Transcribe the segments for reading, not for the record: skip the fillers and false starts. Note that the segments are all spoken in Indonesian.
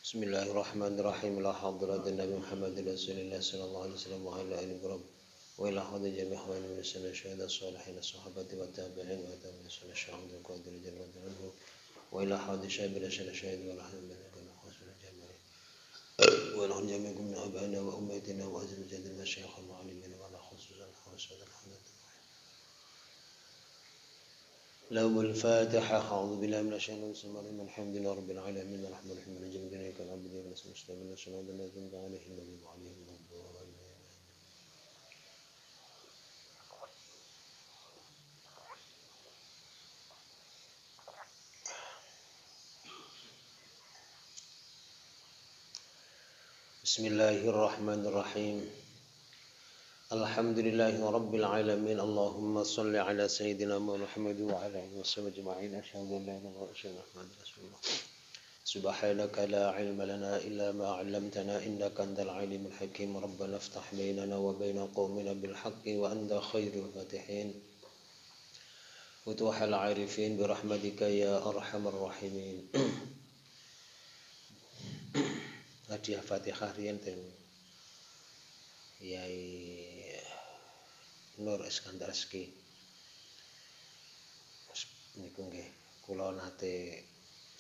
Bismillahirrahmanirrahim. La hadratin Nabi Muhammad Rasulullah sallallahu alaihi wasallam wa ala alihi wa wa ila hadhi jami' ahwani min sunnah syuhada salihin sahabati wa tabi'in wa tabi'in sunnah syuhada qadir jannati anhu wa ila hadhi syabila syahid wa alhamdulillah kana khasul jami'in wa ila jami'kum min abana wa ummatina wa azil jadil masyayikh wa alimin wa la khususan khususan alhamdulillah. لهم الفاتحة. أعوذ بالله من الشيطان الرجيم. الحمد لله رب العالمين الرحمن الرحيم مالك يوم الدين إياك نعبد وإياك نستعين اهدنا الصراط المستقيم صراط الذين أنعمت عليهم غير المغضوب عليهم. بسم الله الرحمن الرحيم. الحمد لله رب العالمين. اللهم صل على سيدنا محمد وعلى آله وصحبه أجمعين. أشهد أن لا إله إلا الله وأشهد أن محمدا رسول الله. سبحانك لا علم لنا إلا ما علمتنا إنك أنت العليم الحكيم. ربنا افتح بيننا وبين قومنا بالحق وأنت خير الفاتحين. فتوح العارفين برحمتك يا أرحم الراحمين. Hadiah Fatihah riyen ten Yai Nur Iskandar Ski. Niku nggih kula nate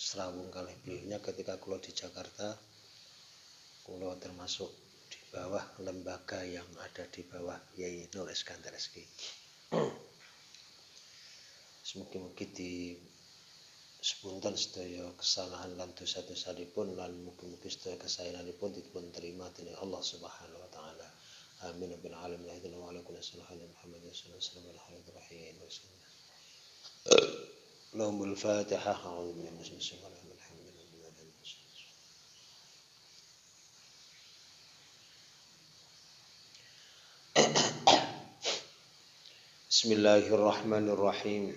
srawung kalih beliaunya ketika kula di Jakarta. Kula termasuk di bawah lembaga yang ada di bawah Yai Nur Iskandar Ski. Mugi-mugi di sepunten sedaya kesalahan lan dosa-dosanipun lan mugi-mugi sedaya kesayanganipun dipun terima dening Allah Subhanahu wa taala. Amin rabbil alamin. Wa ala kulli sallallahu Muhammad sallallahu alaihi wasallam. Lahumul Fatihah. A'udzu billahi minasyaitonir rajim. Bismillahirrahmanirrahim.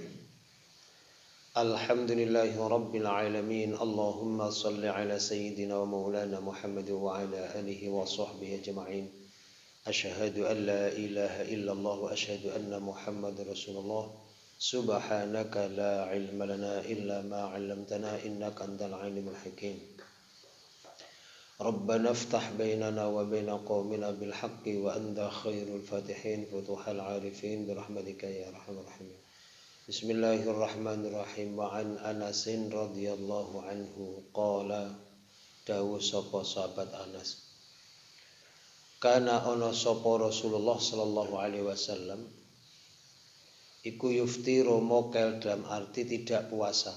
Alhamdulillahi rabbil alamin. Allahumma salli ala sayyidina wa maulana Muhammad wa ala alihi wa sahbihi ajma'in. Asyhadu an la ilaha illallah wa asyhadu anna Muhammadar Rasulullah. Subhanaka la ilma lana illa ma 'allamtana innaka antal alimul hakim. Rabbana iftah bainana wa baina qaumina bil haqqi wa anta khairul fatihin. Futuhal 'arifin bi rahmatika ya arhamar rahimin. Bismillahirrahmanirrahim. Wa an Anasin radhiyallahu anhu qala, dawu sapa sahabat Anas, kana ana sapa Rasulullah sallallahu alaihi wasallam iku yuftiru mokel dalam arti tidak puasa.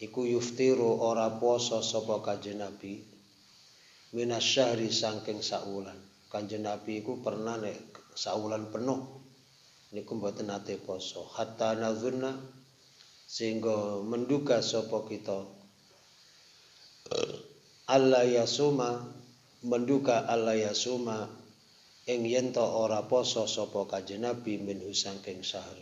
Iku yuftiru ora puasa sapa Kanjeng Nabi minasyahri saking saulan. Kanjeng Nabi iku pernah nek saulan penuh niku mboten nate poso. Hatta nazunna sehingga menduga sapa kita alla yasuma, menduga alla yasuma ing yen to ora poso sapa Kanjeng Nabi minhu saking sahar.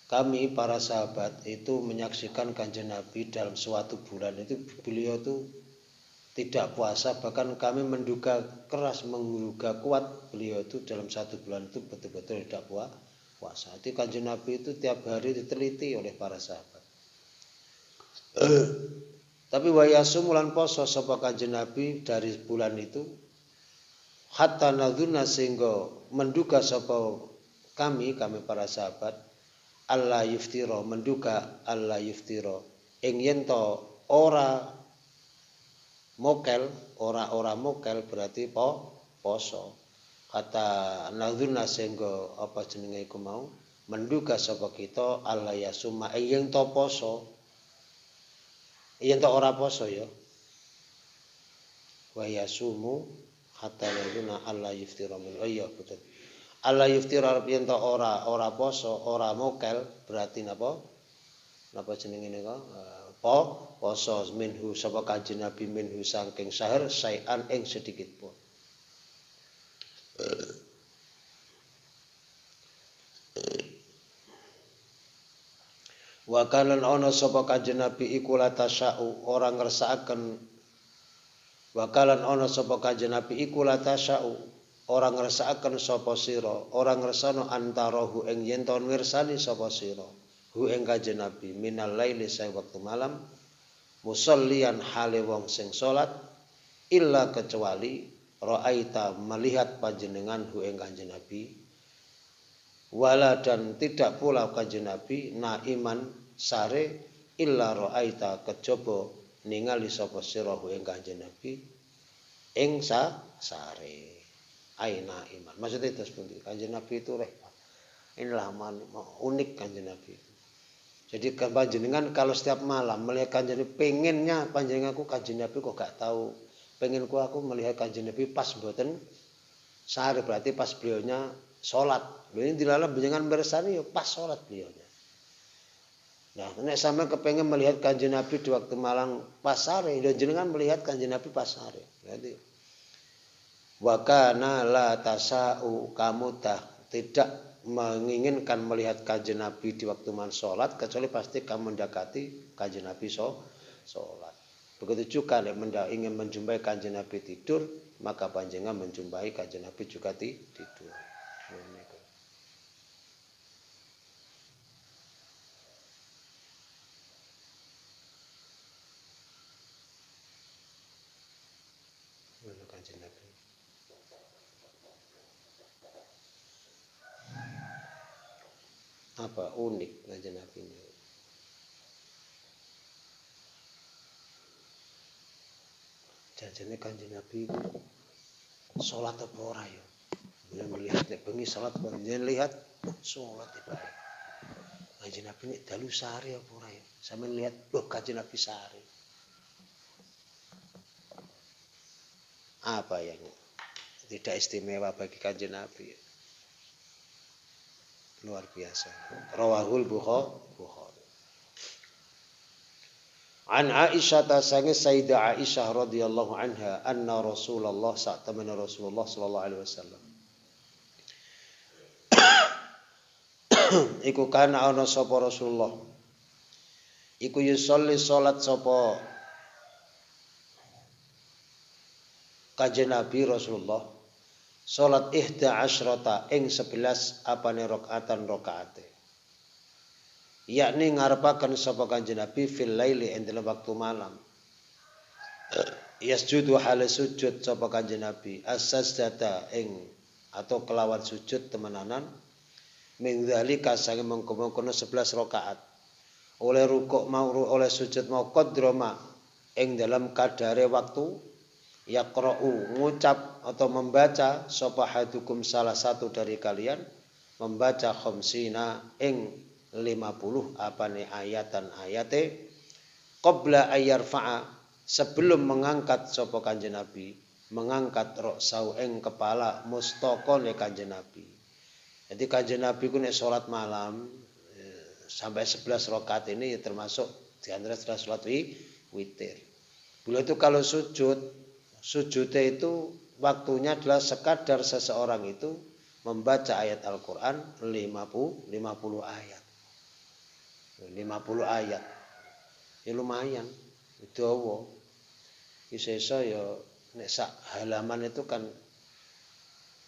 Kami para sahabat itu menyaksikan Kanjeng Nabi dalam suatu bulan itu beliau itu tidak puasa, bahkan kami menduga keras, menduga kuat beliau itu dalam satu bulan itu betul-betul tidak puasa. Jadi Kanjeng Nabi itu tiap hari diteliti oleh para sahabat. Tapi wayasum mulan poso sapa Kanjeng Nabi dari bulan itu hatta nadzunna sehingga menduga sapa kami para sahabat Allah yuftira, menduga Allah yuftira ing yen to ora mokel, ora mokel berarti poso. Kata nadzunna sehingga apa jenenge iku mau menduga sapa kita Allah yasuma ing to poso, yen to ora poso ya. Wa yasumu hatta nadzunna Allah yuftira min ayya betul. Allah yuftira yen to ora poso, ora mokel berarti napa? Napa jenenge nika? Poso minhu sapa Kanjeng Nabi minhu saking sahar sayan ing sedikit pun. Wa kalan ana sapa Kanjeng Nabi iku latasau ora ngersakaken. Wa kalan ana sapa Kanjeng Nabi iku latasau ora ngersakaken sapa sira, ora ngersano antarahu ing yen to mirsani sapa sira hu ing Kanjeng Nabi minal laili sae wektu malam musallian hale wong sing salat illa kecuali ra'aita melihat panjenengan hu ing Kanjeng Nabi wala dan tidak pula Kanjeng Nabi naiman sare illa ra'aita kejaba ningali sapa sira hu ing Kanjeng Nabi ing sare aina iman. Maksudnya itu seperti Kanjeng Nabi itu inilah unik Kanjeng Nabi. Jadi panjenengan kalau setiap malam melihat Kanjeng Nabi pengennya panjenenganku Kanjeng Nabi kok gak tahu. Pengenku aku melihat Kanjeng Nabi pas mboten sare berarti pas beliaunya salat. Ini dilalah panjenengan bersani ya pas salat beliaunya. Nah, nek sampean kepengen melihat Kanjeng Nabi di waktu malam pas sare, dan jenengan melihat Kanjeng Nabi pas sare. Berarti wa kana la tasau kamu tidak menginginkan melihat Kanjeng Nabi di waktu malam salat kecuali pasti kamu mendekati Kanjeng Nabi salat. Begitu juga nek ingin menjumpai Kanjeng Nabi tidur, maka panjenengan menjumpai Kanjeng Nabi juga tidur. Kanjeng Nabi. Apa unik Kanjeng Nabi ini? Jajane Kanjeng Nabi salat apa ora ya? Bila melihat nek bengi salat panjenengan lihat salat ibadah. Kanjeng Nabi nek dalu sare apa ora ya? Sampeyan lihat Kanjeng Nabi sare. Apa yang tidak istimewa bagi Kanjeng Nabi? Luar biasa. Rawahul Bukhari. An Aisyah sange Sayyidah Aisyah radhiyallahu anha anna Rasulullah sa'tamana Rasulullah sallallahu alaihi wasallam. Iku kana ana sapa Rasulullah. Iku yusolli salat sapa Kanjeng Nabi Rasulullah salat 11 ing 11 apane rakaate. Yakni ngarepaken sapa Kanjeng Nabi fil laili ing dalam waktu malam. Yasjudu hale sujud sapa Kanjeng Nabi as-sajdata ing atau kelawan sujud temenanan min dzalika sange mengkono 11 rakaat. Oleh rukuk mau oleh sujud mau qadroma ing dalam kadare waktu yaqra'u ngucap atau membaca sapa hadukum salah satu dari kalian membaca khamsina ing 50 apane ayatan ayate qabla ayyarfa'a sebelum mengangkat sapa Kanjeng Nabi mengangkat ra'sau ing kepala mustaqone Kanjeng Nabi. Jadi Kanjeng Nabi ku nek salat malam sampai 11 rakaat ini ya termasuk di antara salat witir. Beliau itu kalau sujudnya itu waktunya adalah sekadar seseorang itu membaca ayat Al-Qur'an 50 ayat. 50 ayat. Ya lumayan. Dawa. Isa-isa ya nek sak halaman itu kan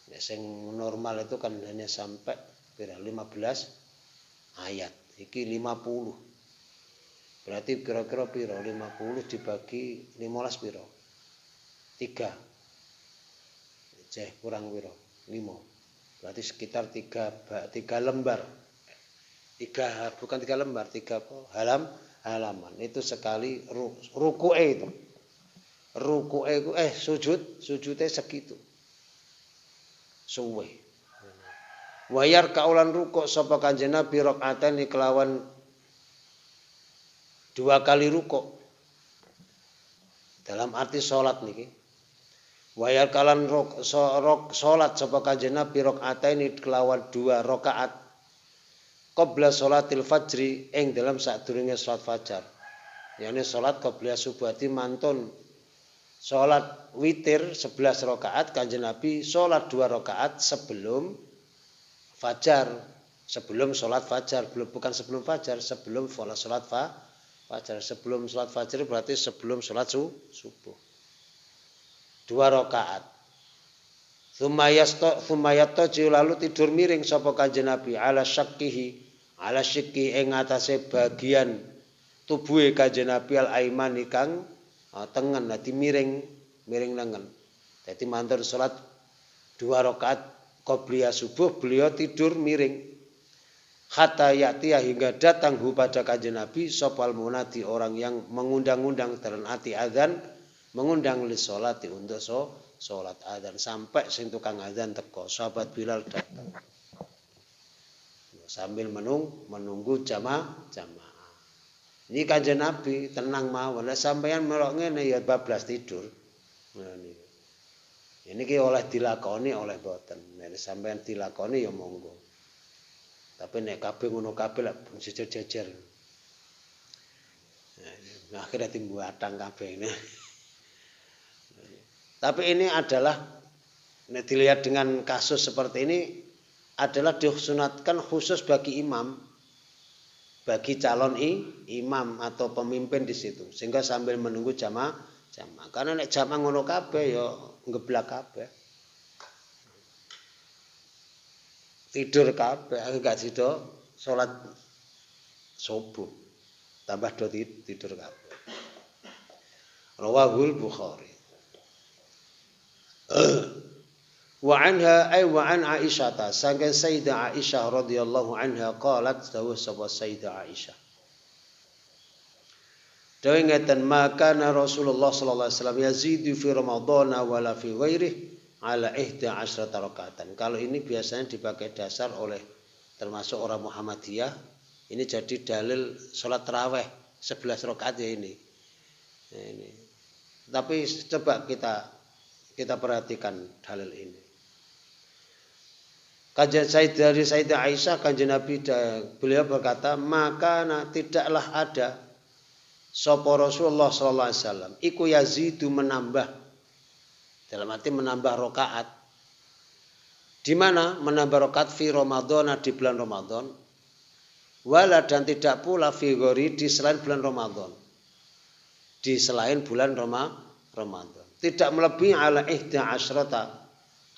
nek sing normal itu kan hanya sampai 15 ayat. Iki 50. Berarti kira-kira piro? 50 dibagi 15 piro? 3. Ceh kurang piro? 5. Berarti sekitar 3 lembar. Bukan 3 lembar, 3 halaman. Itu sekali ruku'e itu. Ruku'e itu sujudnya segitu. Suwe. Wayar kaulan rukuk sapa Kanjeng Nabi rakaatan kelawan 2 kali rukuk. Dalam arti salat niki. Wayar kalan salat sapa Kanjeng Nabi rakaatan kelawan 2 rakaat. Qabla sholatil fajri ing dalam sadurunge salat fajar. Yani salat qabla subuhati mantun salat witir 11 rakaat Kanjeng Nabi salat 2 rakaat sebelum fajar, sebelum salat fajar, bukan sebelum fajar, sebelum salat fajar. Sebelum salat fajar berarti sebelum salat subuh. 2 rakaat. Tsumayatta lalu tidur miring sapa Kanjeng Nabi ala syikki ing atase bagian tubuhe Kanjeng Nabi al-aimani kang tengen, dadi miring nengen. Dadi mantun salat 2 rakaat qobliyah subuh beliau tidur miring. Hatta ya'tiya hingga datang pada Kanjeng Nabi sopal munadi orang yang mengundang-undang dalam hati azan, mengundang li sholati untuk sholat azan, sampai sing tukang azan teko, sahabat Bilal datang sambil menunggu jamaah. Ini Kanjeng Nabi tenang mawon, sampeyan melok ngene ya bablas tidur. Ini ki oleh dilakoni oleh boten, nek sampeyan dilakoni ya monggo. Tapi nek kabeh ngono kabeh lak jejer-jejer. Nah, akhirnya timbul atang kabeh ini. Tapi ini adalah nek dilihat dengan kasus seperti ini adalah disunatkan khusus bagi imam, bagi calon imam atau pemimpin di situ, sehingga sambil menunggu jamaah. Karena nek jamaah ngono kabeh ya ngeblak kabeh. Tidur kabeh, aku gak sido salat subuh. Tambah do tidur kabeh. Rawahul Bukhari. Wa anha ay wa an Aisyah, sangkan Sayyidah Aisyah radhiyallahu anha qalat dawuh sapa Sayyidah Aisyah. Dawuh ngeten, maka Rasulullah sallallahu alaihi wasallam yazidu fi Ramadan wala fi ghairihi ala 11 rakaatan. Kalau ini biasanya dipakai dasar oleh termasuk orang Muhammadiyah. Ini jadi dalil sholat tarawih 11 rakaat ya ini. Ini. Tapi coba kita perhatikan dalil ini. Kajian dari Sayyidah Aisyah, Kanjeng Nabi beliau berkata, maka tidaklah ada sapa Rasulullah sallallahu alaihi wasallam iku yazidu menambah, dalam arti menambah rakaat. Di mana menambah rakaat fi Ramadan, di bulan Ramadan. Wala, dan tidak pula fi ghairi, di selain bulan Ramadan. Di selain bulan Ramadan. Tidak melebihi ala 11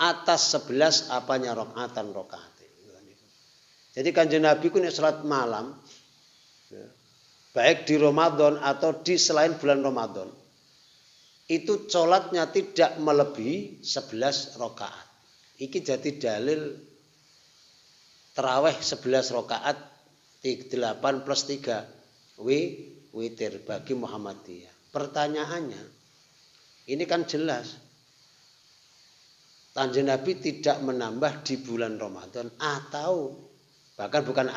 atas 11 apanya rakaatan rakaat. Jadi Kanjeng Nabi ku nek salat malam ya, baik di Ramadan atau di selain bulan Ramadan, itu sholatnya tidak melebihi 11 rakaat. Iki jadi dalil tarawih 11 rakaat 8 plus 3 witir bagi Muhammadiyah. Pertanyaannya, ini kan jelas Kanjeng Nabi tidak menambah di bulan Ramadan atau bahkan bukan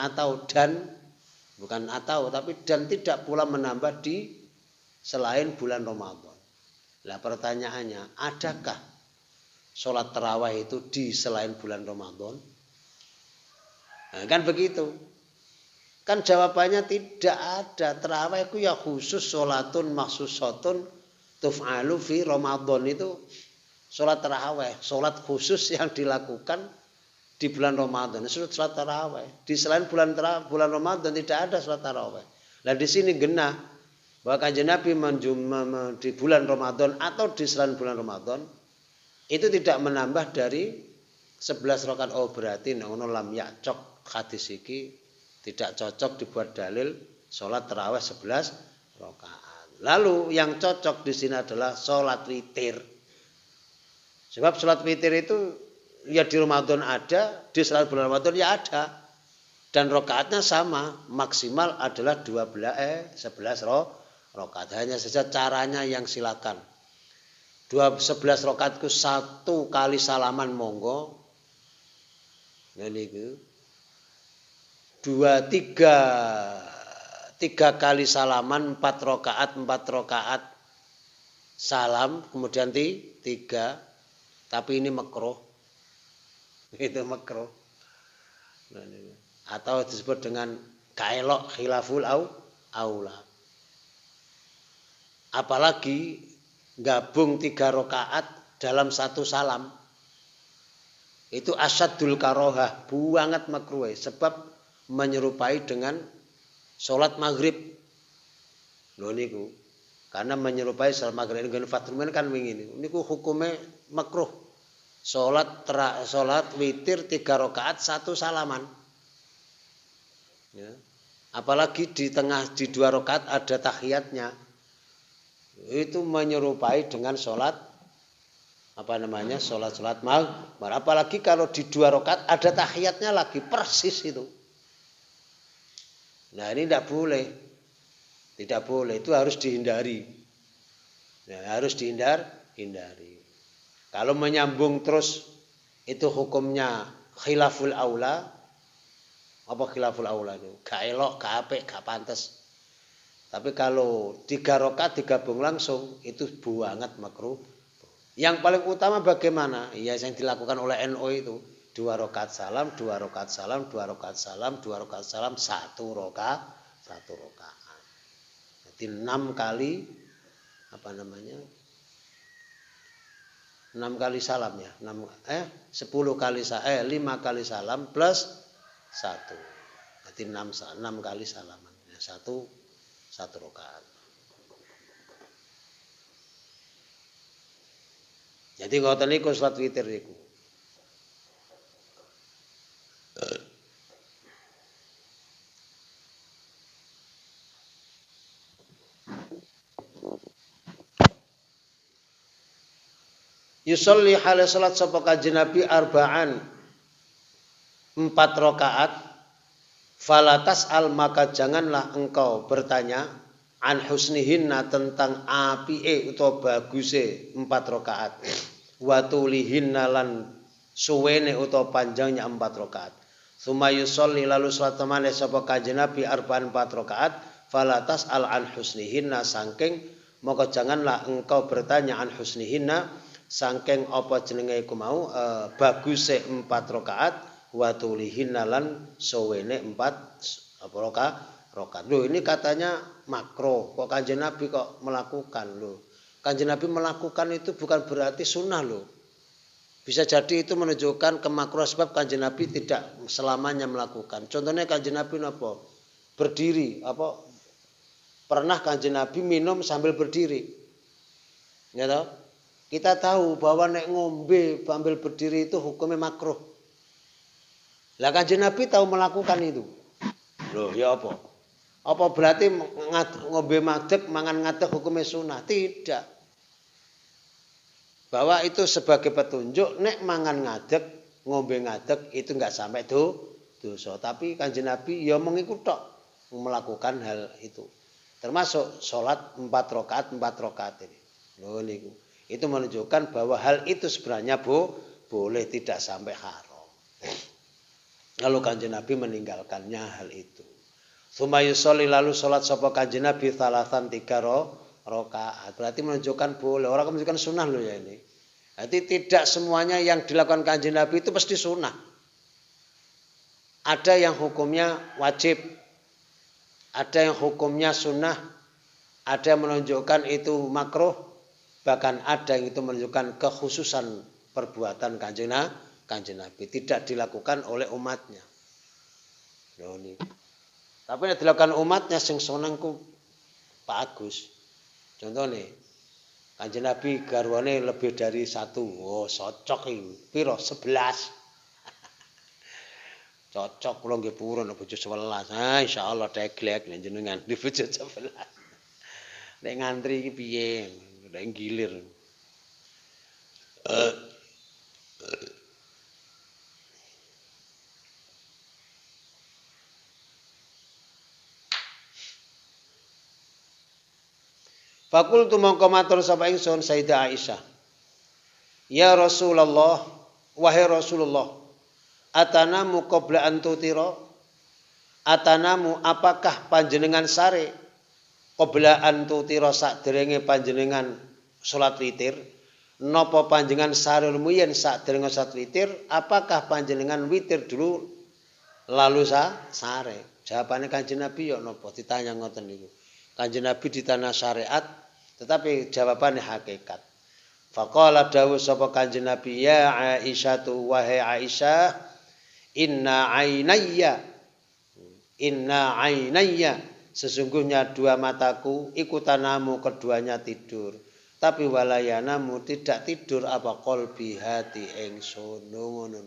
tidak pula menambah di selain bulan Ramadan. Lah pertanyaannya, adakah sholat tarawih itu di selain bulan Ramadan? Nah, kan begitu. Kan jawabannya tidak ada. Tarawih itu ya khusus sholatun maksusatun tuf'alu fi Ramadan, itu sholat tarawih. Sholat khusus yang dilakukan di bulan Ramadan. Itu sholat tarawih. Di selain bulan Ramadan tidak ada sholat tarawih. Nah di sini genah bahwa Kanjeng Nabi di bulan Ramadan atau di selain bulan Ramadan itu tidak menambah dari 11 rakaat. Oh berarti ngono lam ya'cok, hadis iki tidak cocok dibuat dalil salat tarawih 11 rakaat. Lalu yang cocok di sini adalah salat witir. Sebab salat witir itu ya di Ramadan ada, di selain bulan Ramadan ya ada. Dan rakaatnya sama, maksimal adalah 11 rakaat. Hanya saja caranya yang silakan. 11 rakaat itu 1 kali salaman monggo. Ngene iku. 3 kali salaman 4 rakaat salam kemudian 3. Tapi ini makruh. Itu makruh. Atau disebut dengan kaelok khilaful aula. Apalagi gabung 3 rakaat dalam 1 salam. Itu asyadul karohah, banget makruh, sebab menyerupai dengan sholat maghrib. Lho niku. Karena menyerupai sholat maghrib dengan fatrumen kan begini. Niku hukumnya makruh. Sholat witir 3 rakaat 1 salaman. Ya. Apalagi di dua rakaat ada tahiyatnya. Itu menyerupai dengan sholat sholat maghrib. Apalagi kalau di dua rakaat ada tahiyatnya lagi, persis itu. Nah ini tidak boleh, itu harus dihindari. Nah, harus hindari. Kalau menyambung terus itu hukumnya khilaful aula. Apa khilaful aula itu? Gak elok, gak apik, gak pantas. Tapi kalau 3 rakaat digabung langsung itu banget makruh. Yang paling utama bagaimana? Ya yang dilakukan oleh NU itu 2 rakaat salam, 2 rakaat salam, 2 rakaat salam, 2 rakaat salam, 1 rakaat. Jadi 6 kali 6 kali salam ya. 10 kali 5 kali salam plus 1. Jadi 6 kali salaman. Ya, 1 rakaat. Jadi ngoten niku salat witir niku. Yusolli hala salat sapa kanjeng Nabi arba'an 4 rakaat. Falatas al maka janganlah engkau bertanya an husnihinna tentang apike utawa baguse 4 rakaat. Wa tulihinna lan suwene utawa panjangnya 4 rakaat. Tsumma yusolli lalu salat temane sapa kanjeng Nabi arba'an 4 rakaat. Falatas al an husnihinna saking maka janganlah engkau bertanya an husnihinna saking apa jenenge iku mau baguse 4 rakaat wa tulihinna lan suwene 4 rakaat. Loh ini katanya makruh, kok kanjeng Nabi kok melakukan loh. Kanjeng Nabi melakukan itu bukan berarti sunnah loh. Bisa jadi itu menunjukkan kemakruhan sebab kanjeng Nabi tidak selamanya melakukan. Contohnya kanjeng Nabi napa? Berdiri, pernah kanjeng Nabi minum sambil berdiri. Ya toh? Kita tahu bahwa nek ngombe sambil berdiri itu hukumnya makruh. Lah kanjeng Nabi tahu melakukan itu. Loh, ya apa? Apa berarti ngombe madeg mangan ngadeg hukumnya sunnah? Tidak. Bahwa itu sebagai petunjuk nek mangan ngadeg, ngombe ngadeg itu enggak sampai dosa. Tapi kanjeng Nabi ya mengikut tok melakukan hal itu. Termasuk sholat 4 rakaat ini. Loh niku. Itu menunjukkan bahwa hal itu sebenarnya boleh, tidak sampai haram. Lalu kanjeng Nabi meninggalkannya hal itu. Tsumma yusolli lalu salat sapa kanjeng Nabi salasan 3 rakaat. Berarti menunjukkan boleh. Orang menunjukkan sunnah loh ya ini. Jadi tidak semuanya yang dilakukan kanjeng Nabi itu pasti sunnah. Ada yang hukumnya wajib. Ada yang hukumnya sunnah. Ada yang menunjukkan itu makruh. Bahkan ada yang itu menunjukkan kekhususan perbuatan kanjeng Nabi. Tidak dilakukan oleh umatnya. Tapi yang dilakukan umatnya sing senengku Pak Agus. Contohnya, kanjeng Nabi garwane lebih dari 1. Oh, cocok iki. Piro? 11. Cocok kula nggih purun bojo 11. Insyaallah teglek jenengan di bojo 11. Nek ngantri iki piye? Nek gilir. Fakultu mongko matur sapa ingsun Sayyidah Aisyah. Ya Rasulullah, wahai Rasulullah, atanamu qabla an tutira? Atanamu apakah panjenengan sare qabla an tutira saderenge panjenengan salat witir? Napa panjenengan sare lumiyen saderenge salat witir? Apakah panjenengan witir dulu lalu sare? Jawabane Kanjeng Nabi ya napa ditanya ngoten niku. Kanjeng Nabi ditanya syariat tetapi jawabannya hakikat. Faqala dawuh sapa Kanjeng Nabi, ya Aisyah wahai Aisyah, inna ainayya sesungguhnya 2 mataku ikutanamu keduanya tidur. Tapi walayanamu tidak tidur apa qalbi hati ingsun ngono.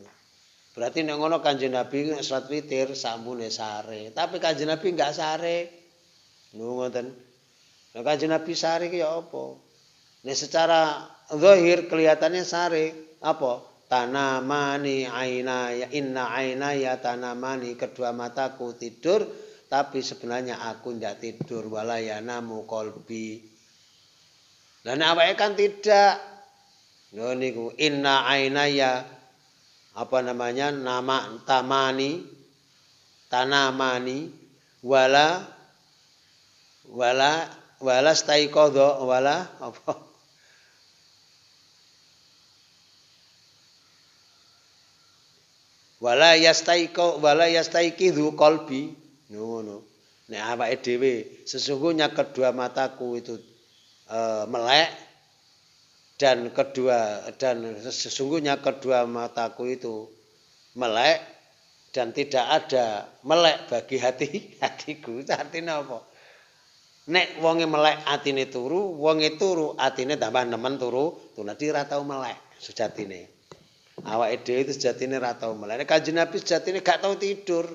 Berarti nek ngono Kanjeng Nabi nek salat witir sampune sare, tapi Kanjeng Nabi enggak sare. Ngoten. Nek Kanjeng Nabi sare ki ya apa? Nek secara zahir kelihatannya sare, apa? Tanamani ainaya inna ainaya tanamani, kedua mataku tidur, tapi sebenarnya aku tidak tidur, walayanamu qalbi. Lah nek awake kan tidak. Lho niku inna ainaya apa namanya? Nama tamani tanamani wala staiqadha wala apa? Wala yastaiqidhu qalbi. Ngono. Nek awake dhewe sesungguhnya kedua mataku itu melek dan sesungguhnya kedua mataku itu melek dan tidak ada melek bagi hatiku. Artinya apa? Nek wonge melek atine turu, wonge turu atine tambah nemen turu, nanti ora tau melek sejatine. Awake dhewe itu sejatine ora tau melek. Nek Kanjeng Nabi sejatine gak tau tidur.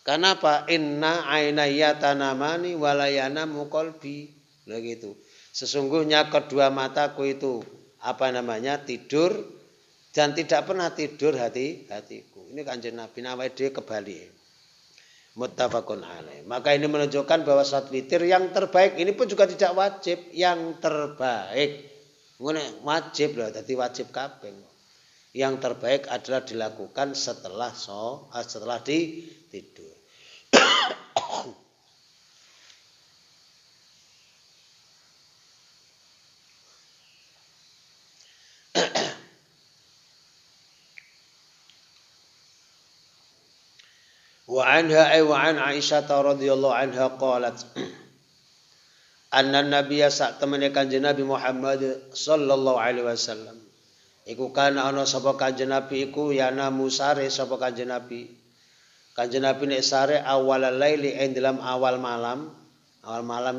Kenapa? Inna ainaya tanamani walayanamu qalbi. Lah gitu. Sesungguhnya kedua mataku itu tidur dan tidak pernah tidur hatiku. Ini Kanjeng Nabi awake dhewe kebalik. Muttafaqun alaih. Maka ini menunjukkan bahwa salat witir yang terbaik ini pun juga tidak wajib, yang terbaik. Ngene wajib lho, dadi wajib kabeh. Yang terbaik adalah dilakukan setelah tidur. وعنها أي وعن عائشة رضي الله عنها قالت أن النبي سأتمنى kanjeng Nabi Muhammad sallallahu alaihi wasallam iku kana ana sapa kanjeng Nabi iku yana musare sapa kanjeng Nabi nek sare awal laili ing dalam awal malam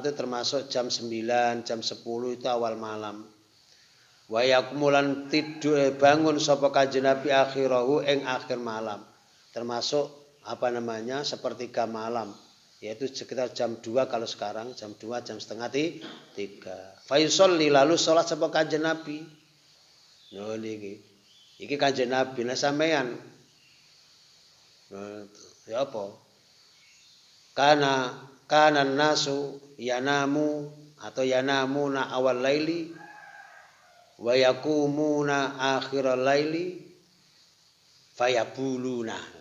itu termasuk jam 9 jam 10 itu awal malam wa yakmulan tidur bangun sapa kanjeng Nabi akhirahu ing akhir malam termasuk sepertiga malam, yaitu sekitar jam 2 kalau sekarang, jam 2, jam setengah 3. Fayusolli lalu sholat sapa kanjeng Nabi. Lho iki kanjeng Nabi lah sampean. Ya apa? Kana nasu yanamuna awal laili wa yakumuna akhiral laili fayabuluna.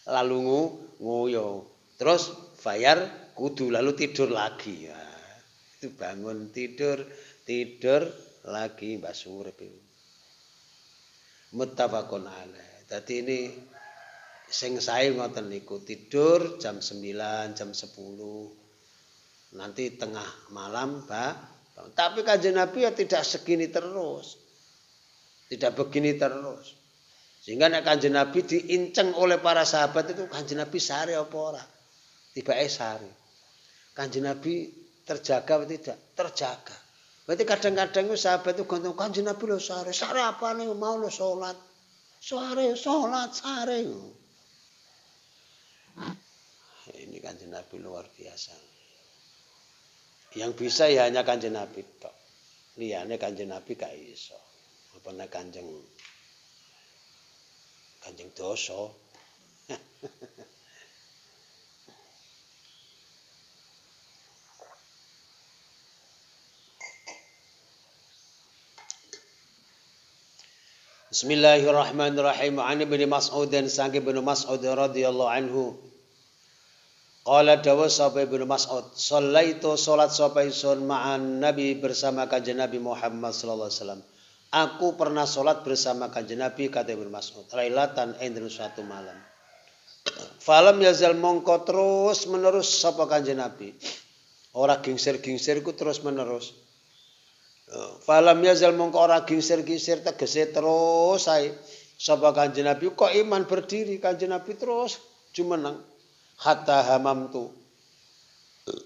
Lalu ngoyo terus bayar kudu lalu tidur lagi ya. Itu bangun tidur lagi Mbak Surip itu muttafaqun alaih. Dadi ini sing sae ngoten niku tidur jam 9 jam 10 nanti tengah malam tapi kanjeng Nabi ya tidak segini terus tidak begini terus. Sehingga nek kanjeng Nabi diinceng oleh para sahabat itu kanjeng Nabi sare apa ora? Tibake sare. Kanjeng Nabi terjaga atau tidak? Terjaga. Berarti kadang-kadang sahabat itu gantung kanjeng Nabi lho sare. Sare apa nih mau lo salat? Sare. Ini kanjeng Nabi luar biasa. Yang bisa ya hanya kanjeng Nabi tok. Liyane kanjeng Nabi gak iso. Apa nek kanjeng dosa. Bismillahirrahmanirrahim. An Ibnu Mas'ud dan saking Ibnu Mas'ud radhiyallahu anhu. Qala dawa sapa Ibnu Mas'ud, "Shallaitu salat sapa ingsun ma'an Nabi bersama kanjeng Nabi Muhammad sallallahu alaihi wasallam." Aku pernah sholat bersama kanjeng Nabi kata Ibnu Mas'ud. Lailatan ing suatu malam. Falam yazal mongko terus menerus sapa kanjeng Nabi. Ora gingsir-gingsirku terus menerus. Falam yazal mongko ora gingsir-gingsir tegese terus sae. Sapa kanjeng Nabi kok iman berdiri kanjeng Nabi terus jumeneng. Hatta hamamtu.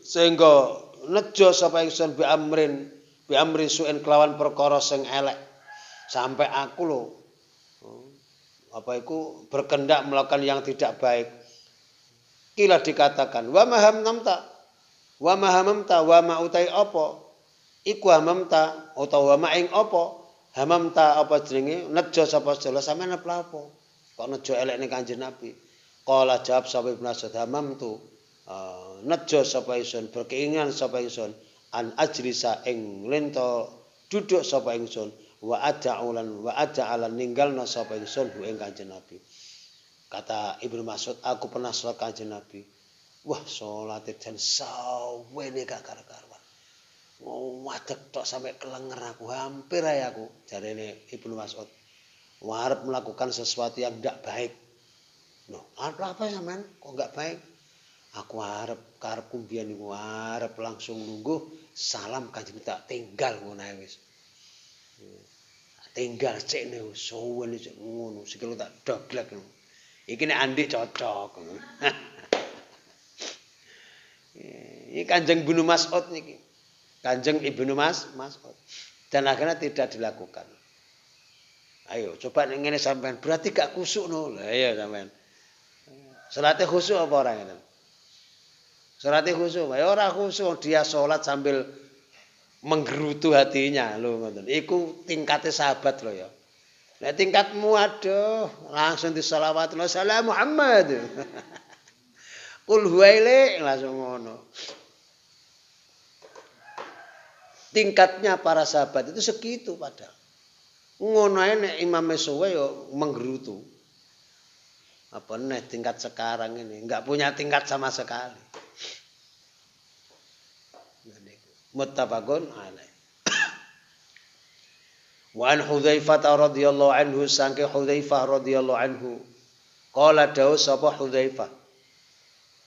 Sehingga nejo sapa ingsun bi amri su'en kelawan perkara sing elek. Sampai aku lho berkehendak melakukan yang tidak baik. Kila dikatakan wa mahamamta wa mahamamta wa ma utai apa iku hamamta utawa wa ma ing apa hamamta apa jenenge nejo sapa sedaya sampeyan apa kok nejo elek ning Kanjeng Nabi. Qala jawab sapa Ibnu Mas'ud hamamtu nejo sapa ingsun berkeinginan sapa ingsun an ajlisa ing lento duduk sapa ingsun wa ada'alan ninggalna sapa ingsun hu ing Kanjeng Nabi. Kata Ibnu Mas'ud, aku pernah sholat Kanjeng Nabi. Wah, sholatnya jan sawene gak karu-karuan. Ngadeg tok sampai kelenger aku, hampir aja aku. Jarene Ibnu Mas'ud, arep melakukan sesuatu yang tidak baik. Loh, apa sampean kok enggak baik? Aku karepku mbiyen niku arep langsung nunggu salam Kanjeng tak tinggal ngono ae wis. Tinggal cek niku suwene ngono, sikil tak doglek. Iki nek Andik cocok. Ini Kanjeng Ibnu Mas'ud niki. Kanjeng Ibnu Mas'ud. Dan akhirnya tidak dilakukan. Ayo coba ngene sampean berarti gak khusuk no. Lah iya sampean. Salate khusuk apa ora ngene? Salate khusuk, ya ora khusuk dia salat sambil menggerutu hatinya lho ngoten. Iku tingkate sahabat lho ya. Nek tingkatmu aduh langsung diselawat salam Muhammad. Qul huwaile langsung ngono. Tingkatnya para sahabat itu segitu padahal. Ngono ae nek imame suwe ya menggerutu. Apa nek tingkat sekarang ini enggak punya tingkat sama sekali. Muttafaqun alaih. Wa an Hudzaifah radhiyallahu anhu sangke Hudzaifah radhiyallahu anhu qala dawu sapa Hudzaifah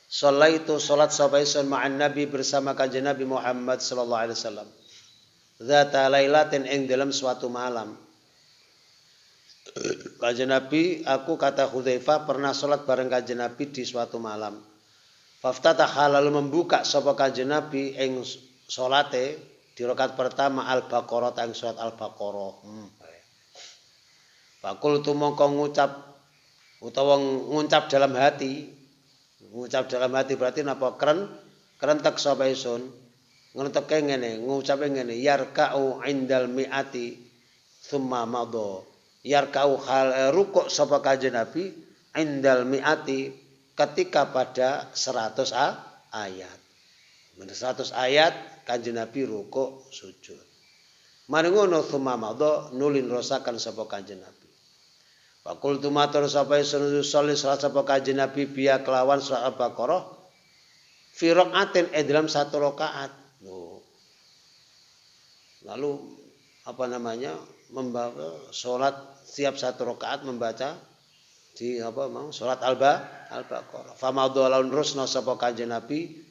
Sallaitu salat sapa ingsun ma'an Nabi bersama Kanjeng Nabi Muhammad sallallahu alaihi wasallam zata lailatin ing dalam suatu malam. Kanjeng Nabi aku kata Hudzaifah pernah salat bareng Kanjeng Nabi di suatu malam. Faftatah lalu membuka sapa Kanjeng Nabi ing salate di rakaat pertama Al-Baqarah tang surat Al-Baqarah. Fakultu mongko ngucap dalam hati. Ngucap dalam hati berarti napa kerentek sapa ingsun. Ngrenteke ngene, ngucape ngene, yarka'u indal mi'ati tsumma madha. Yarka'u rukuk sapa Kanjeng Nabi indal mi'ati ketika pada 100 ayat. 100 ayat Kanjeng Nabi rukuk sujud. Mari ngono tsumma madha nulin rosakan sapa Kanjeng Nabi. Fakultu matur sapa ingsun sholli salat sapa Kanjeng Nabi biya kelawan surat Al-Baqarah fi rakaatin dalam satu rakaat. Lalu membawa salat setiap satu rakaat membaca di salat Al-Baqarah. Famadha laun rusna sapa Kanjeng Nabi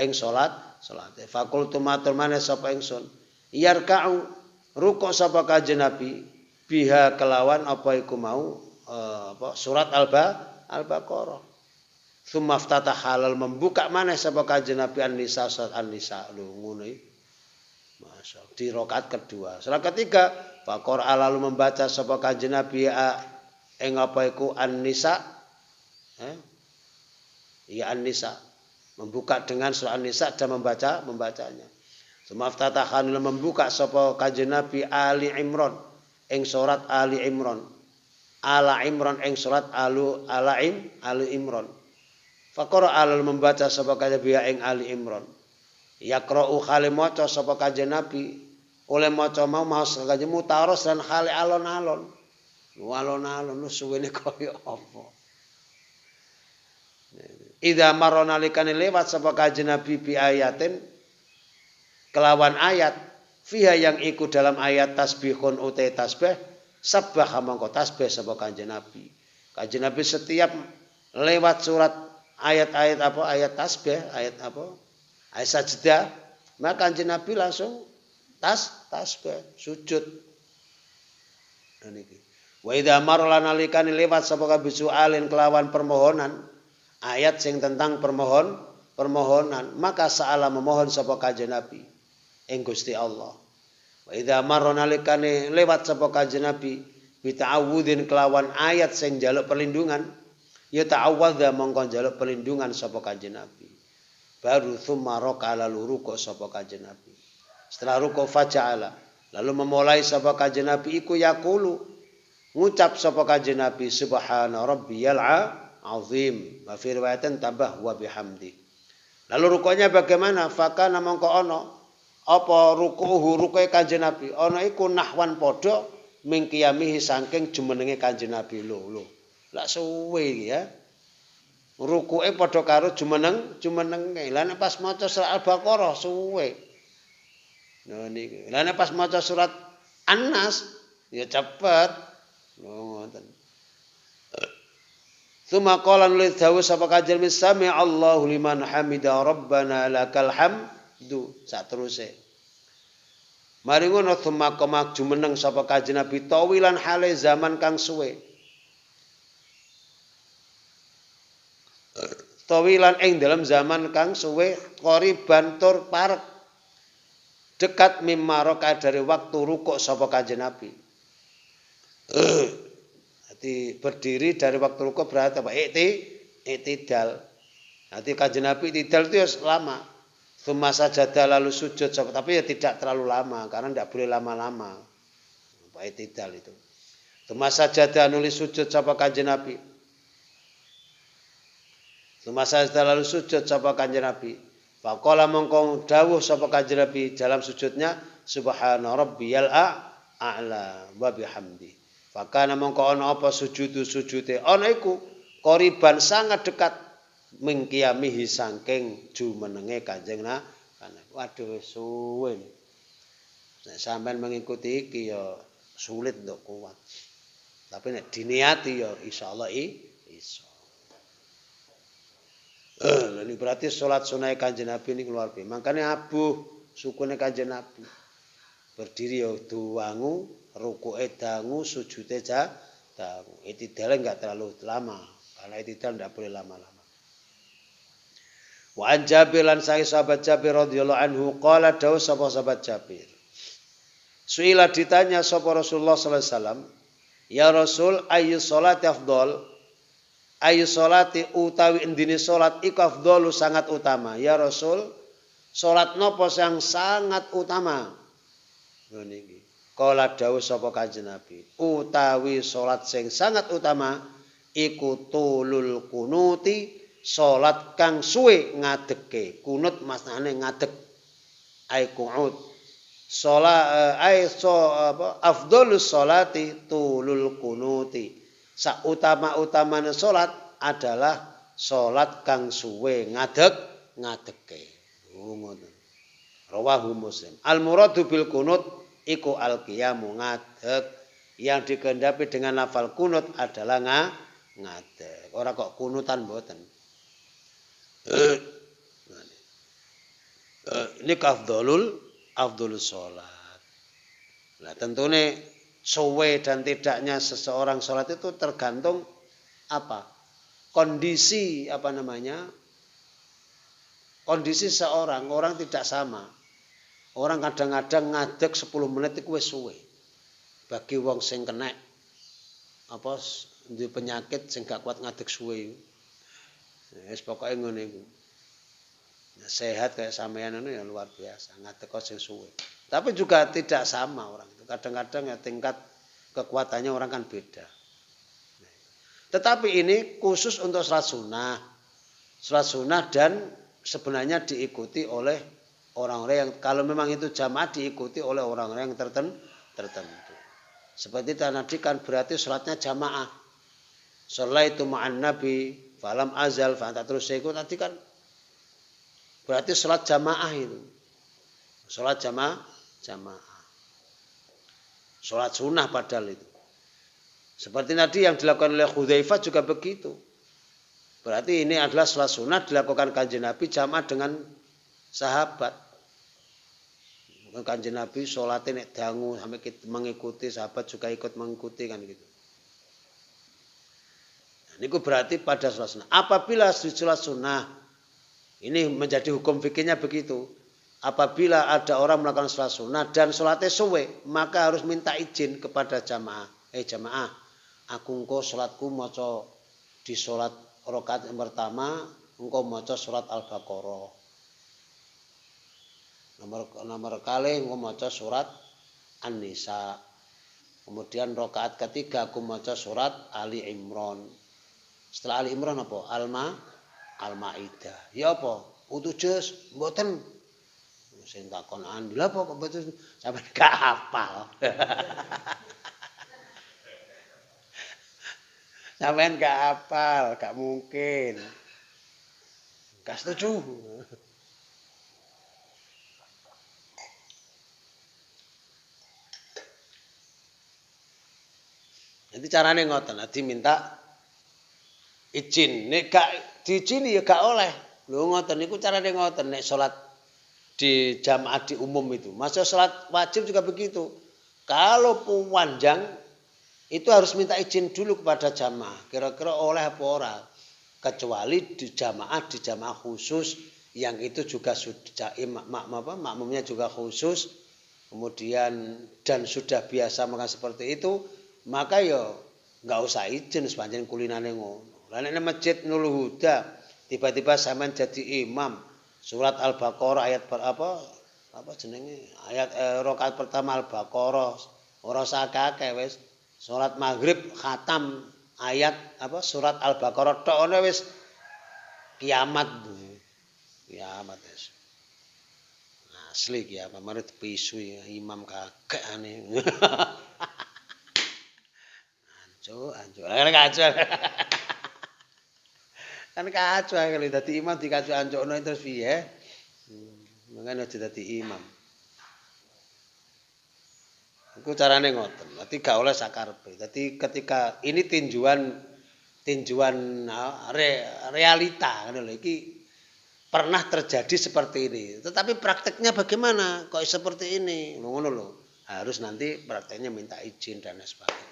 ing salat. Fakultu matur maneh sapa ingsun yarka'u rukuk sapa Kanjeng Nabi biha kelawan surat Al-Baqarah. Tsumma ftataha halal membuka maneh sapa Kanjeng Nabi An-Nisa surat An-Nisa lho ngono iki. Masyaallah di rakaat kedua. Salat ketiga Baqarah lalu membaca sapa Kanjeng Nabi ing An-Nisa. An-Nisa. Membuka dengan surah An-Nisa dan membacanya. Semaftatahan membuka sapa Kanjeng Nabi Ali Imran ing surat Ali Imran. Ala Imran ing surat Ali Imran. Faqara alal membaca sapa Kanjeng Nabi ing Ali Imran. Yaqra'u khali maca sapa Kanjeng Nabi oleh maca mau sengaja mutaros dan khali alon-alon. Alon-alon suwene kaya apa. Idza marona likane lewat sapa Kanjeng Nabi bi ayatin kelawan ayat fiha yang iku dalam ayat tasbihun utai tasbih sabbaha mangko tasbih sapa Kanjeng Nabi. Kanjeng Nabi setiap lewat surat ayat-ayat ayat tasbih, ayat sajdah, maka Kanjeng Nabi langsung tasbih, sujud. Niki. Wa idza marra nalikane lewat sapa kabisu alin kelawan permohonan ayat sing tentang permohonan maka sa'ala memohon sapa Kanjeng Nabi ing Gusti Allah. Wa idza marra nalikane lewat sapa Kanjeng Nabi bita'awudzin kelawan ayat sing njaluk perlindungan, ya ta'awadza mongko njaluk perlindungan sapa Kanjeng Nabi. Baru tsumma raka'a lalu ruku' sapa Kanjeng Nabi. Setelah ruku' faja'ala, lalu memulai sapa Kanjeng Nabi iku yaqulu, ngucap sapa Kanjeng Nabi subhana rabbiyal azim. Wa fi riwayatin tambah wa bihamdi. Lalu rukuknya bagaimana? Fakana mongko ana apa ruku'e Kanjeng Nabi? Ana iku nahwan padha mingkiyamihi saking jumenenge Kanjeng Nabi. Lho. Lah suwe iki ya. Rukuke padha karo jumenenge. Lah nek pas maca surat Al-Baqarah suwe. Nah niki. Lah nek pas maca surat An-Nas ya cepet. Ngoten. Tsumma qala nulis dawuh sapa Kanjeng Nabi sami Allahu liman hamida rabbana lakal hamdu. Sateruse. Mari ngono tsumma qamak jumeneng sapa Kanjeng Nabi tawilan hale zaman kang suwe. Tawilan ing dalam zaman kang suwe qoriban tur parek dekat mimmaraka dari waktu rukuk sapa Kanjeng Nabi. Jadi berdiri dari waktu rukuk berarti apa? Iktidal. Nanti Kanjeng Nabi iktidal itu ya lama. Tsumma sajada lalu sujud tapi ya tidak terlalu lama karena tidak boleh lama-lama. Iktidal itu. Tsumma sajada nulis sujud sapa Kanjeng Nabi. Semasa lalu sujud sapa Kanjeng Nabi. Faqala mongko dawuh sapa Kanjeng Nabi dalam sujudnya subhana rabbiyal a'la wa bihamdi. Fakana mongko ana apa sujude ana iku qoriban sangat dekat mingkiyamihi saking jumenenge Kanjeng Nabi. Waduh suwe. Nek sampean mengikuti iki ya sulit untuk kuat. Tapi nek diniati ya insyaallah iso. Ini berarti sholat sunai Kanjeng Nabi ini keluar biasa. Makanya abuh sukune Kanjeng Nabi. Berdiri ya duwangu, rukuke dangu, sujude dangu. Iktidal enggak terlalu lama. Karena iktidal enggak boleh lama-lama. Wa an Jabir lan sahi sahabat Jabir radhiyallahu anhu qala dawu sapa sahabat Jabir. Suila ditanya sapa Rasulullah sallallahu alaihi wasallam, ya Rasul ayyu sholati afdal? Ayu sholati utawi endine sholat iku afdalu sangat utama. Ya Rasul, sholat napa yang sangat utama? Niki. Kala dawuh sapa Kanjeng Nabi, utawi sholat sing sangat utama iku tulul kunuti, sholat kang suwe ngadeke. Kunut maknane ngadeg. Ai qu'ud. Sholat afdalus sholati tulul kunuti. Sautama-utamane salat adalah salat kang suwe ngadeke. Ngoten. Rawahu Muslim. Al muradu bil kunut iku al qiyamu ngadeg. Yang dikehendapi dengan lafal kunut adalah ngadeg. Ora kok kunutan mboten. Ini afdalus salat. Nah, tentunya suwe dan tidaknya seseorang sholat itu tergantung apa? Kondisi kondisi seorang, orang tidak sama. Orang kadang-kadang ngadeg 10 menit itu wis suwe. Bagi wong sing kena apa duwe penyakit sing gak kuat ngadeg suwe. Wis pokoke ngene iku. Sehat kayak sampean itu ya luar biasa, ngadeg kok sing suwe. Tapi juga tidak sama orang itu. Kadang-kadang ya tingkat kekuatannya orang kan beda. Tetapi ini khusus untuk sholat sunnah. Sholat sunnah dan sebenarnya diikuti oleh orang-orang yang kalau memang itu jamaah diikuti oleh orang-orang yang tertentu. Seperti tadi kan berarti sholatnya jamaah. Sholaitu ma'an nabi falam azal fa terus ikut tadi kan berarti sholat jamaah itu. Sholat jamaah. Sholat sunnah padahal itu. Seperti tadi yang dilakukan oleh Hudzaifah juga begitu. Berarti ini adalah sholat sunnah dilakukan Kanjeng Nabi jamaah dengan sahabat. Kanjeng Nabi sholatnya nek dangu sampai mengikuti, sahabat juga ikut mengikuti kan gitu. Ini berarti pada sholat sunnah. Apabila sholat sunnah, ini menjadi hukum fikihnya begitu. Apabila ada orang melakukan sholat sunnah dan sholatnya suwe, maka harus minta izin kepada jamaah. jamaah, aku engko salatku maca di salat rakaat yang pertama engko maca surat Al-Baqarah. Nomor kali engko maca surat An-Nisa. Kemudian rakaat ketiga aku maca surat Ali Imran. Setelah Ali Imran apa? Al-Maidah. Ya apa? Utujes mboten. Sing takon andi lha apa kok mboten sampeyan gak hafal. Sampeyan gak hafal, gak mungkin. Gak setuju. Jadi carane ngoten, diminta izin. Nek gak diizini ya gak oleh. Lho ngoten niku carane ngoten nek salat di jamaah di umum itu. Masa salat wajib juga begitu. Kalau panjang itu harus minta izin dulu kepada jamaah. Kira-kira oleh apa ora? Kecuali di jamaah khusus yang itu juga sudah makmumnya juga khusus. Kemudian dan sudah biasa makan seperti itu, maka ya nggak usah izin sepanjang kulinane ngono. Lah nek masjid Nurul Huda tiba-tiba sampean jadi imam surat Al-Baqarah ayat apa jenenge ayat rakaat pertama Al-Baqarah ora sakake wis salat maghrib khatam ayat surat Al-Baqarah tok ono wis kiamat wis asli kiamat mari dipisu imam kagak ane anjo kan kacau kalau dadi imam dikacau anjokno terus piye makanya aja dadi imam iku carane ngoten dadi gak oleh sakarepe dadi ketika ini tinjuan realita ngono lho iki pernah terjadi seperti ini tetapi prakteknya bagaimana kok seperti ini ngono lho harus nanti prakteknya minta izin dan sebagainya.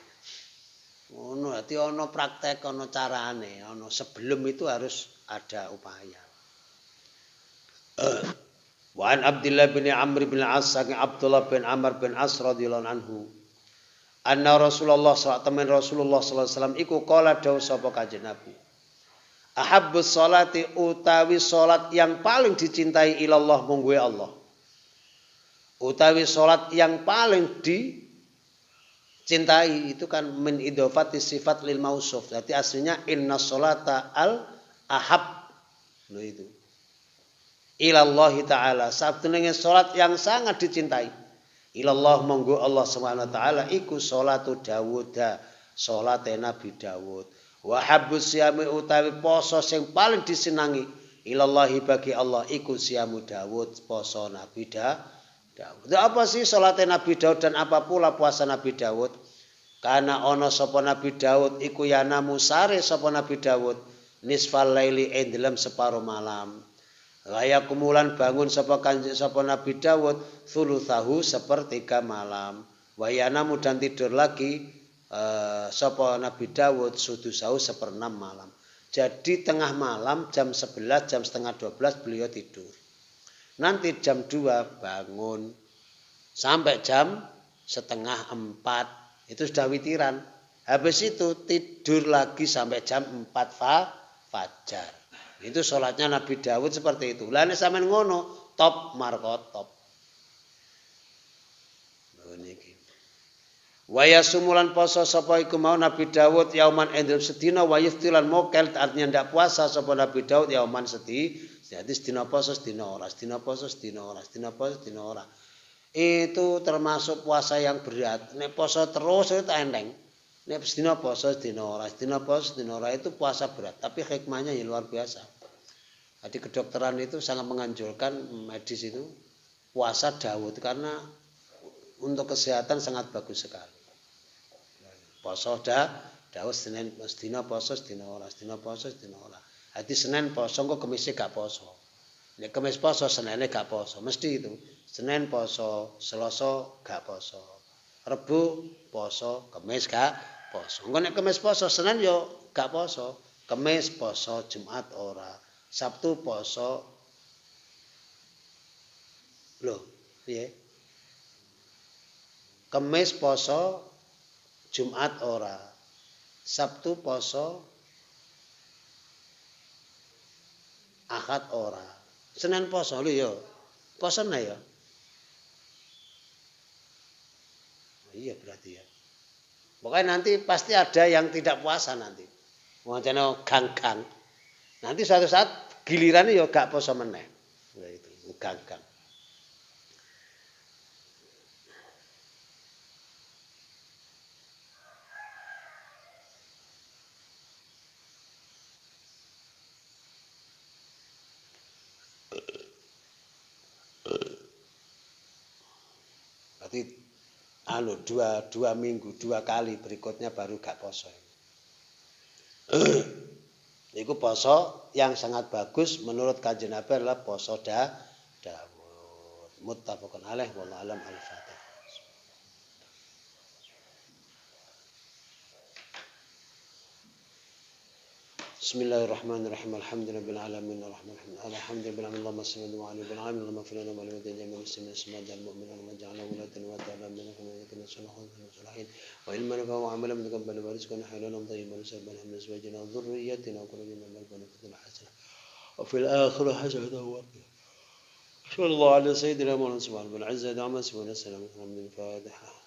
Ngono, dadi ana praktek, ana carane, ana sebelum itu harus ada upaya. Wa an Abdullah bin Amr bin As saking Abdullah bin Amr bin As radhiyallahu anhu. Anna Rasulullah sallallahu alaihi wasallam iku qala dawuh sapa Kanjeng Nabi. Ahabbus sholati utawi salat yang paling dicintai ilallah mung Allah. Utawi salat yang paling cintai itu kan min idhofati sifat lil mausuf. Jadi aslinya inna sholata al ahab. Loh itu. Ilallahi ta'ala. Sabtunenge salat yang sangat dicintai. Ilallah monggo Allah Subhanahu wa taala iku salatu Dawud. Salate Nabi Dawud. Wa habbus siyami utawi poso sing paling disenangi. Ilallahi bagi Allah iku siyamu Dawud, poso Nabi Dawud. Apa sih salat Nabi Daud dan apa pula puasa Nabi Daud? Karena ono sapa Nabi Daud iku yanamu sare sapa Nabi Daud nisfal laili ing dalam separuh malam. Raya kumulan bangun sapa Nabi Daud thuluthahu sepertiga malam. Wayanamu dan tidur lagi sapa Nabi Daud sudusahu seperenam malam. Jadi tengah malam jam 11 jam setengah 12 beliau tidur. Nanti jam 2 bangun sampai jam setengah 4 itu sudah witiran. Habis itu tidur lagi sampai jam 4 fajar. Itu sholatnya Nabi Dawud seperti itu. Lah nek sampean ngono top marko top. Niki. Wa yasumulan poso sapa iku mau Nabi Dawud yauman endel sedina wa yuftilan mokel artinya ndak puasa sapa Nabi Dawud yauman jadi sedina poso sedina ora, sedina poso sedina ora, sedina poso sedina ora. Itu termasuk puasa yang berat. Nek poso terus itu enteng. Nek sedina poso sedina ora, sedina poso sedina ora itu puasa berat, tapi hikmahnya ya luar biasa. Jadi kedokteran itu sangat menganjurkan medis itu puasa Dawud karena untuk kesehatan sangat bagus sekali. Poso Dawud Senin sedina poso sedina ora, sedina poso sedina ora. Hati Senin poso kok Kamis gak poso. Nek Kamis poso Senine gak poso, mesti itu. Senin poso, Selasa gak poso. Rebu poso, Kamis gak poso. Engko nek Kamis poso, Senin yo gak poso. Kamis poso, Jumat ora. Sabtu poso. Loh, piye? Kamis poso, Jumat ora. Sabtu poso, Ahad ora. Senin poso lho ya. Poso nah ya. Oh, iya berarti ya. Pokoknya nanti pasti ada yang tidak puasa nanti. Wacana gang-gang. Nanti suatu saat gilirannya ya gak poso meneh. Nah, itu gang-gang. Berarti dua minggu, 2 kali berikutnya baru gak poso. Itu poso yang sangat bagus menurut Kanjeng Nabi adalah poso Daud. Muttafaqun alaih wallahu alam al-Fatihah. Bismillahirrahmanirrahim. Alhamdulillahirabbil alamin arrahmanirrahim. Alhamdulillah Allahumma shalli wa ala alamin Allahumma fil lana wa lil jami'il muslimin samajal mu'minin wa ja'alna wulatan wa ta'ala min salahin wa ilman wa amalan mutaqabbal wa rizqan halalan tayyiban sabban min azwajina wa dhurriyyatina wa qurrina a'yun wa hasanah wa fil akhirati hasanah wa sallallahu ala sayyidina Muhammad subhanahu wa ta'ala azza wa jalla wa sallallahu alaihi wa sallam.